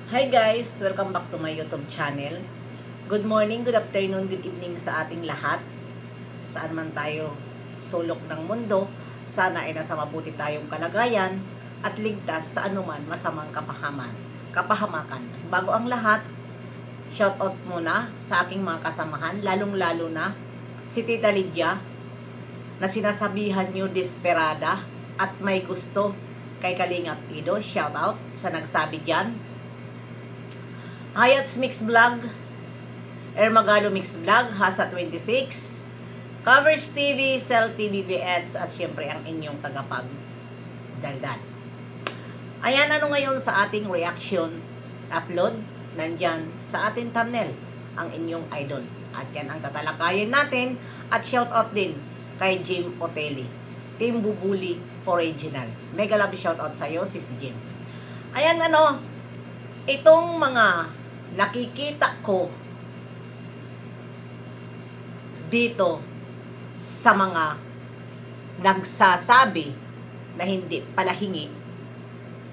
Hi guys! Welcome back to my YouTube channel. Good morning, good afternoon, good evening sa ating lahat. Saan man tayo sulok ng mundo, sana ay nasa mabuti tayong kalagayan at ligtas sa anuman masamang kapahamakan. Bago ang lahat, shoutout muna sa aking mga kasamahan, lalong-lalo na si Tita Lydia na sinasabihan nyo desperada at may gusto kay Kalingap Ido. Shoutout sa nagsabi dyan. Hayats Mix Vlog, Ermagalo Mix Vlog, Hasa 26, Covers TV, Cell TV VX, at syempre ang inyong tagapagdaldal. Ayan, ano ngayon sa ating reaction upload, nandyan sa ating thumbnail, ang inyong idol. At yan ang tatalakayin natin, at shoutout din kay Jim Otelli, Team Bubuli Original. Mega love shoutout sa'yo, sis Jim. Ayan, itong mga nakikita ko dito sa mga nagsasabi na hindi pala hingi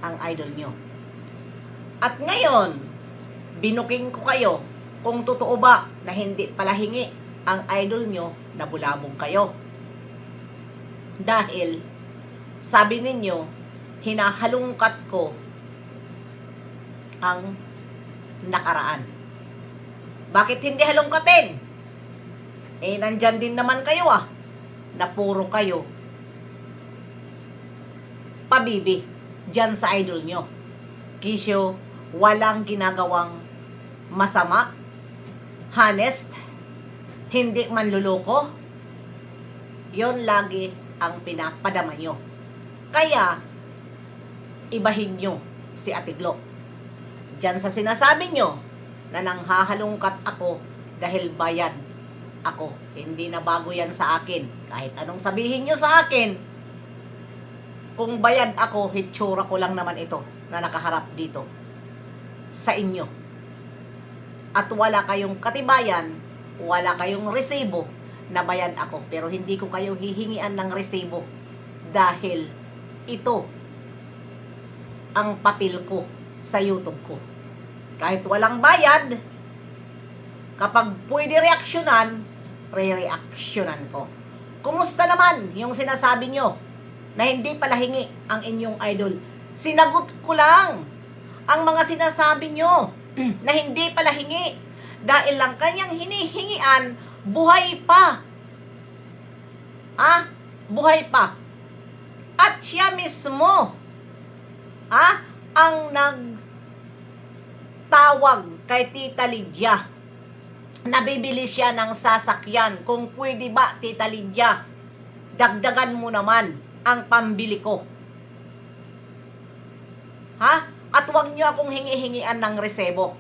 ang idol nyo. At ngayon, binuking ko kayo kung totoo ba na hindi pala hingi ang idol nyo, na bulabog kayo. Dahil, sabi ninyo, hinahalungkat ko ang nakaraan. Bakit hindi halongkatin? Nandyan din naman kayo na puro kayo pabibi dyan sa idol nyo. Kisyo, walang ginagawang masama, honest, hindi manluloko. Yon lagi ang pinapadama nyo. Kaya, ibahin nyo si Ate Glo. Diyan sa sinasabi nyo na nanghahalungkat ako dahil bayad ako. Hindi na bago yan sa akin. Kahit anong sabihin nyo sa akin, kung bayad ako, hitsura ko lang naman ito na nakaharap dito sa inyo. At wala kayong katibayan, wala kayong resibo na bayad ako. Pero hindi ko kayo hihingian ng resibo dahil ito ang papel ko sa YouTube ko. Kahit walang bayad, kapag pwede reaksyonan, re-reaksyonan ko. Kumusta naman yung sinasabi nyo na hindi pala hingi ang inyong idol? Sinagot ko lang ang mga sinasabi nyo na hindi pala hingi dahil lang kanyang hinihingian, buhay pa. Buhay pa. At siya mismo ang tawag kay Tita Lydia. Nabibili siya ng sasakyan. Kung pwede ba, Tita Lydia, dagdagan mo naman ang pambili ko. At huwag niyo akong hingi-hingian ng resebo.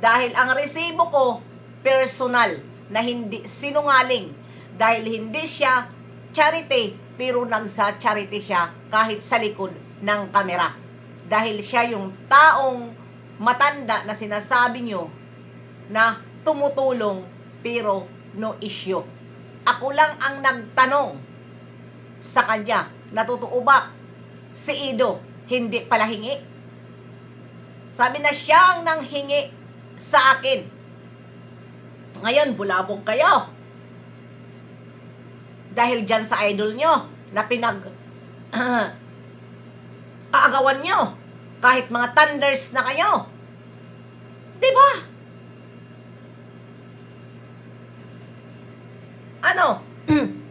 Dahil ang resebo ko, personal, na hindi sinungaling. Dahil hindi siya charity, pero nagsa-charity siya kahit sa likod ng kamera. Dahil siya yung taong matanda na sinasabi nyo na tumutulong pero no issue. Ako lang ang nagtanong sa kanya, natutuo ba si Ido hindi pala hingi? Sabi na siya ang nanghingi sa akin. Ngayon, bulabog kayo. Dahil dyan sa idol nyo na kaagawan nyo. Kahit mga thunders na kayo. Diba?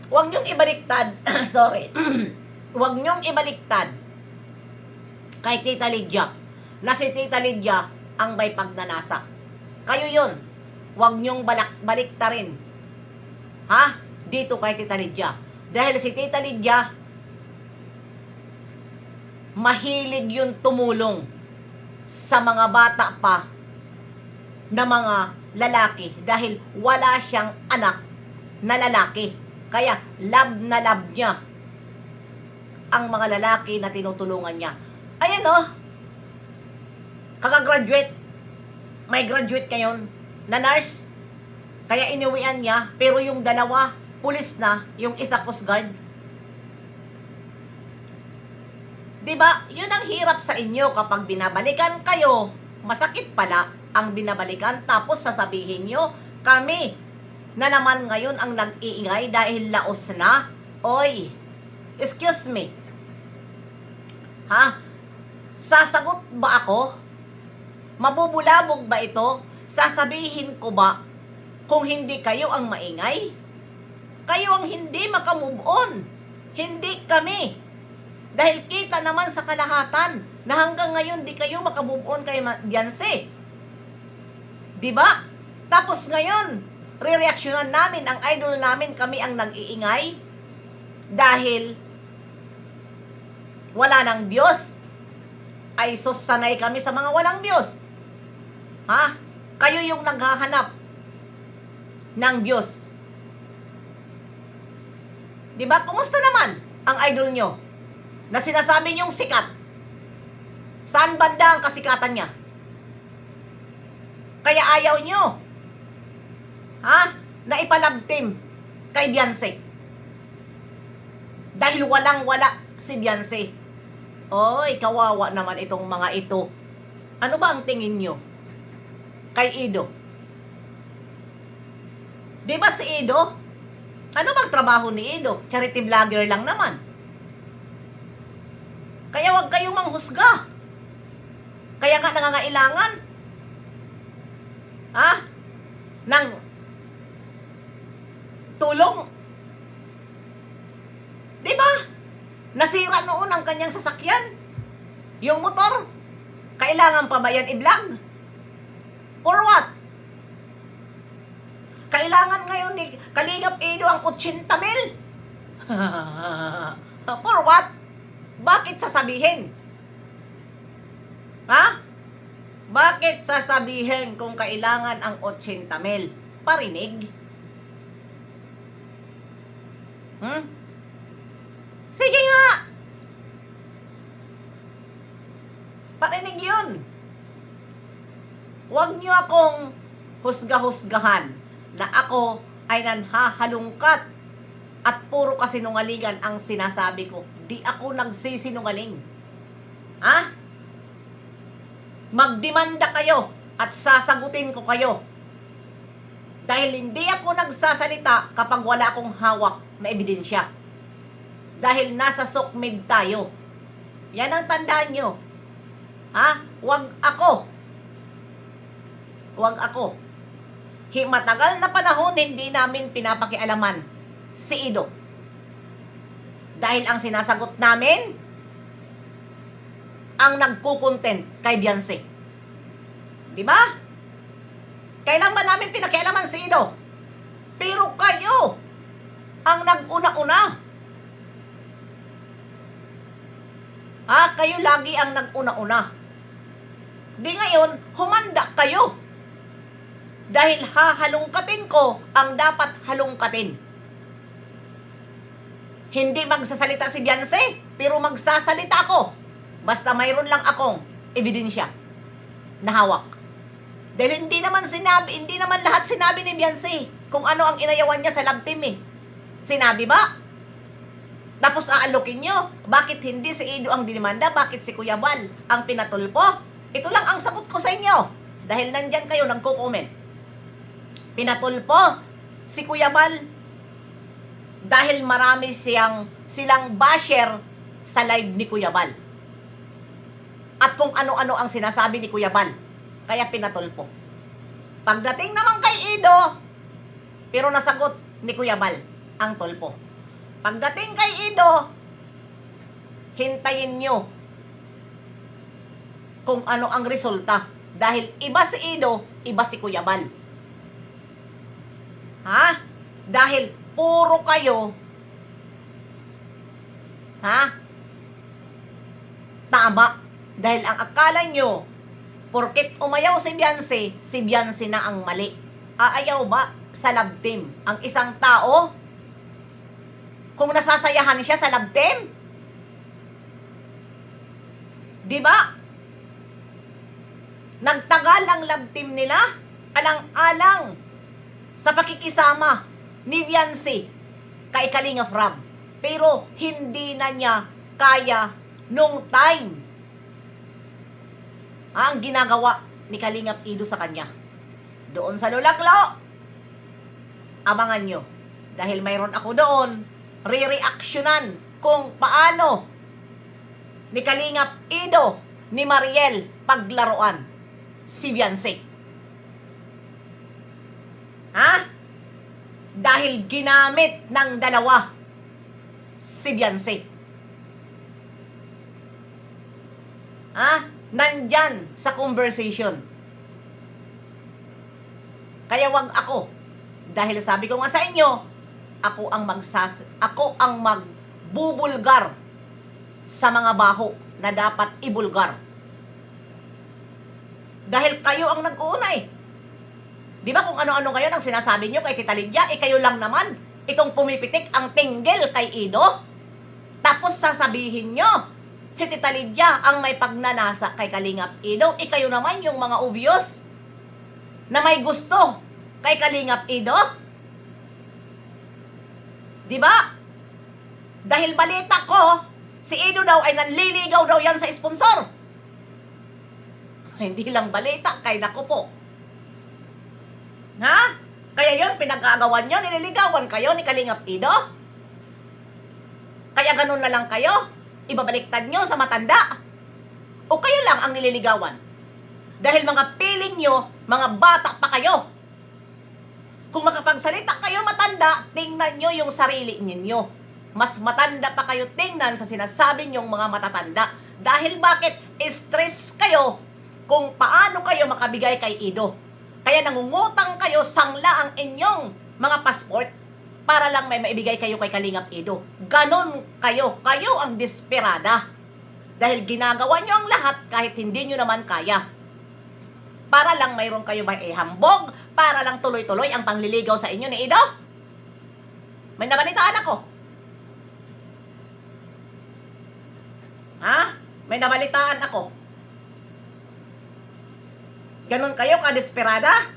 Huwag nyong ibaliktad. Sorry. Huwag nyong ibaliktad kay Tita Lydia na si Tita Lydia ang may pagnanasa. Kayo yun. Huwag nyong baliktarin. Dito kay Tita Lydia. Dahil si Tita Lydia, mahilig yun tumulong sa mga bata pa na mga lalaki dahil wala siyang anak na lalaki. Kaya love na love niya ang mga lalaki na tinutulungan niya. Ayan kakagraduate. May graduate ngayon na nurse. Kaya inuwian niya, pero yung dalawa, pulis na, yung isa Coast Guard. Diba? Yun ang hirap sa inyo kapag binabalikan kayo masakit pala ang binabalikan, tapos sasabihin nyo, kami na naman ngayon ang nag-iingay dahil laos na. Oy, excuse me. Ha? Sasagot ba ako? Mabubulabog ba ito? Sasabihin ko ba kung hindi kayo ang maingay? Kayo ang hindi makamove on. Hindi kami. Dahil kita naman sa kalahatan na hanggang ngayon di kayo makamove on kay Beyonce. Diba? Tapos ngayon, re-reaksyonan namin ang idol namin, kami ang nag-iingay dahil wala nang Diyos. Ay sanay kami sa mga walang Diyos. Ha? Kayo yung naghahanap ng Diyos. Diba? Kumusta naman ang idol nyo na sinasabi nyong sikat? Saan banda ang kasikatan niya? Kaya ayaw nyo, ha? Na ipalabtim kay Beyonce. Dahil walang-wala si Beyonce. Oy, kawawa naman itong mga ito. Ano ba ang tingin nyo kay Ido? Di ba si Ido? Ano bang trabaho ni Ido? Charity vlogger lang naman. Kaya wag kayong manghusga. Kaya nga nangangailangan ng tulong. Di ba? Nasira noon ang kanyang sasakyan. Yung motor. Kailangan pa ba yan i-vlog? For what? Kailangan ngayon ni Kalingap Ido ang 80 mil. For what? Bakit sasabihin? Ha? Bakit sasabihin kung kailangan ang 80 mil? Parinig? Sige nga! Parinig yun. Huwag niyo akong husga-husgahan na ako ay nanhahalungkat at puro kasinungalingan ang sinasabi ko. Di ako nagsisinungaling. Ha? Magdemanda kayo at sasagutin ko kayo. Dahil hindi ako nagsasalita kapag wala akong hawak na ebidensya. Dahil nasa sukmid tayo. Yan ang tandaan nyo. Ha? Huwag ako. Huwag ako. Matagal na panahon hindi namin pinapakialaman si Ido. Dahil ang sinasagot namin ang nagkukontent kay Beyonce. Di ba? Kailan ba namin pinakialaman si Ido? Pero kayo ang nag-una-una. Kayo lagi ang nag-una-una. Di ngayon, humanda kayo. Dahil hahalungkatin ko ang dapat halungkatin. Hindi magsasalita si Beyonce, pero magsasalita ako. Basta mayroon lang akong ebidensya na hawak. Dahil hindi naman lahat sinabi ni Beyonce kung ano ang inayawan niya sa love team eh. Sinabi ba? Tapos aalokin nyo, bakit hindi si Ido ang dinimanda? Bakit si Kuya Bal ang pinatulpo? Ito lang ang sagot ko sa inyo. Dahil nandyan kayo nagko-comment. Pinatulpo si Kuya Bal dahil marami silang basher sa live ni Kuya Bal. At kung ano-ano ang sinasabi ni Kuya Bal. Kaya pinatulpo. Pagdating naman kay Ido, pero nasagot ni Kuya Bal ang tulpo. Pagdating kay Ido, hintayin nyo kung ano ang resulta. Dahil iba si Ido, iba si Kuya Bal. Ha? Dahil puro kayo, tama. Dahil ang akala nyo, porket umayaw si Beyonce na ang mali. Aayaw ba sa love team ang isang tao kung nasasayahan siya sa love team? Diba? Nagtagal ang love team nila, alang-alang sa pakikisama ni Beyonce kay Kalingap Rab. Pero hindi na niya kaya nung time ang ginagawa ni Kalingap Ido sa kanya. Doon sa Lulaglo, abangan nyo. Dahil mayroon ako doon, re-reactionan kung paano ni Kalingap Ido, ni Mariel paglaruan si Beyonce. Ha? Dahil ginamit ng dalawa si Beyonce. Ha? Nandyan sa conversation. Kaya wag ako. Dahil sabi ko nga sa inyo, ako ang magbubulgar sa mga baho na dapat ibulgar. Dahil kayo ang nag-uuna eh. Di ba kung ano-ano ngayon ang sinasabi nyo kay Tita Lydia, kayo lang naman itong pumipitik ang tinggil kay Ido. Tapos sasabihin nyo, si Tita Lydia ang may pagnanasa kay Kalingap Ido. Kayo naman yung mga obvious na may gusto kay Kalingap Ido. Di ba? Dahil balita ko, si Ido daw ay nanliligaw daw yan sa sponsor. Hindi lang balita, kay nako po. Ha? Kaya yun, pinag-aagawan nyo, nililigawan kayo ni Kalingap Ido? Kaya ganun na lang kayo? Ibabaliktad nyo sa matanda? O kayo lang ang nililigawan? Dahil mga piling nyo, mga bata pa kayo. Kung makapagsalita kayo matanda, tingnan nyo yung sarili ninyo. Mas matanda pa kayo tingnan sa sinasabi nyong mga matatanda. Dahil bakit? Stress kayo kung paano kayo makabigay kay Ido. Kaya nangungutang kayo, sangla ang inyong mga passport para lang may maibigay kayo kay Kalingap Ido. Ganon kayo. Kayo ang desperada. Dahil ginagawa nyo ang lahat kahit hindi nyo naman kaya. Para lang mayroon kayo may ihambog, para lang tuloy-tuloy ang pangliligaw sa inyo ni Ido. May nabalitaan ako. Ha? May nabalitaan ako. Ganon kayo ka-desperada?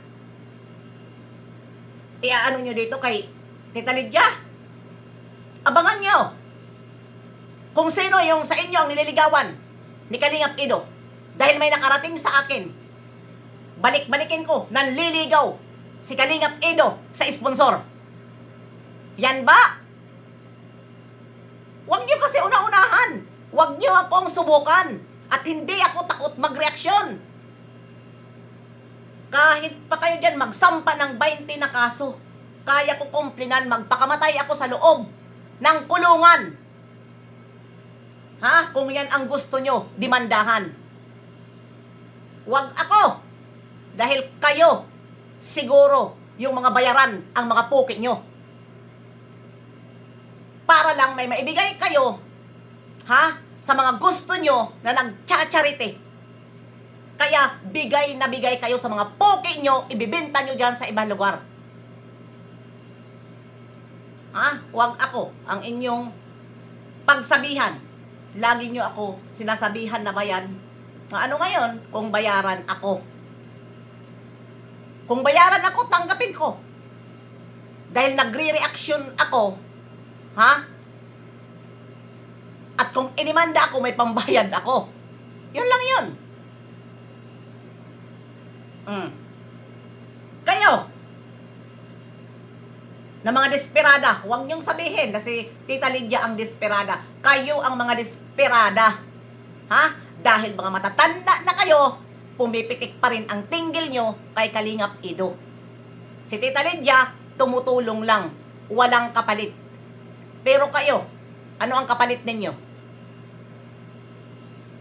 Iaano nyo dito kay Tita Lydia? Abangan nyo kung sino yung sa inyo ang nililigawan ni Kalingap Ido. Dahil may nakarating sa akin, balik-balikin ko, nanliligaw si Kalingap Ido sa sponsor. Yan ba? Huwag nyo kasi una-unahan. Huwag nyo akong subukan. At hindi ako takot magreaksyon. Kahit pa kayo dyan magsampa ng 20 na kaso, kaya ko kumplinan, magpakamatay ako sa loob ng kulungan. Ha? Kung yan ang gusto nyo, dimandahan. Huwag ako. Dahil kayo, siguro, yung mga bayaran, ang mga puki nyo. Para lang may maibigay kayo, ha? Sa mga gusto nyo na nagcha-charity. Kaya bigay na bigay kayo sa mga puki nyo, ibibenta nyo dyan sa ibang lugar. Ha? Huwag ako ang inyong pagsabihan. Lagi nyo ako sinasabihan na ba yan? Ano ngayon? Kung bayaran ako. Kung bayaran ako, tanggapin ko. Dahil nagre-reaction ako, ha? At kung inimanda ako, may pambayad ako. Yun lang yun. Kayo, na mga desperada, huwag niyong sabihin na si Tita Lydia ang desperada. Kayo ang mga desperada. Ha? Dahil mga matatanda na kayo, pumipitik pa rin ang tinggil nyo kay Kalingap Ido. Si Tita Lydia, tumutulong lang. Walang kapalit. Pero kayo, ano ang kapalit ninyo?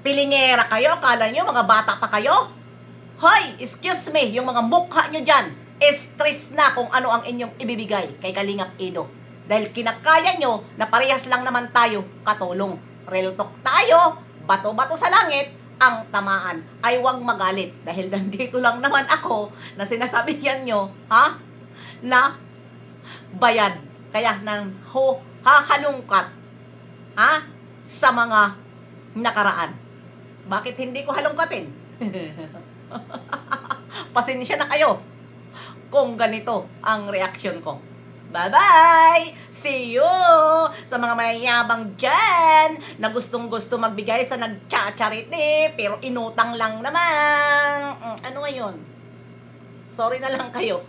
Pilingera kayo? Kala nyo mga bata pa kayo? Hoy, excuse me, yung mga mukha nyo dyan, stress na kung ano ang inyong ibibigay kay Kalingap Ido. Dahil kinakaya nyo na parehas lang naman tayo katulong. Real talk tayo, bato-bato sa langit, ang tamaan. Ay huwag magalit. Dahil nandito lang naman ako na sinasabihan nyo, ha? Na bayad. Kaya nang hahalungkat, ha? Sa mga nakaraan. Bakit hindi ko halungkatin? Pasensya na kayo kung ganito ang reaksyon ko. Bye-bye! See you! Sa mga mayayabang dyan na gustong-gusto magbigay sa nagcha-charity pero inutang lang naman. Ano ngayon? Sorry na lang kayo.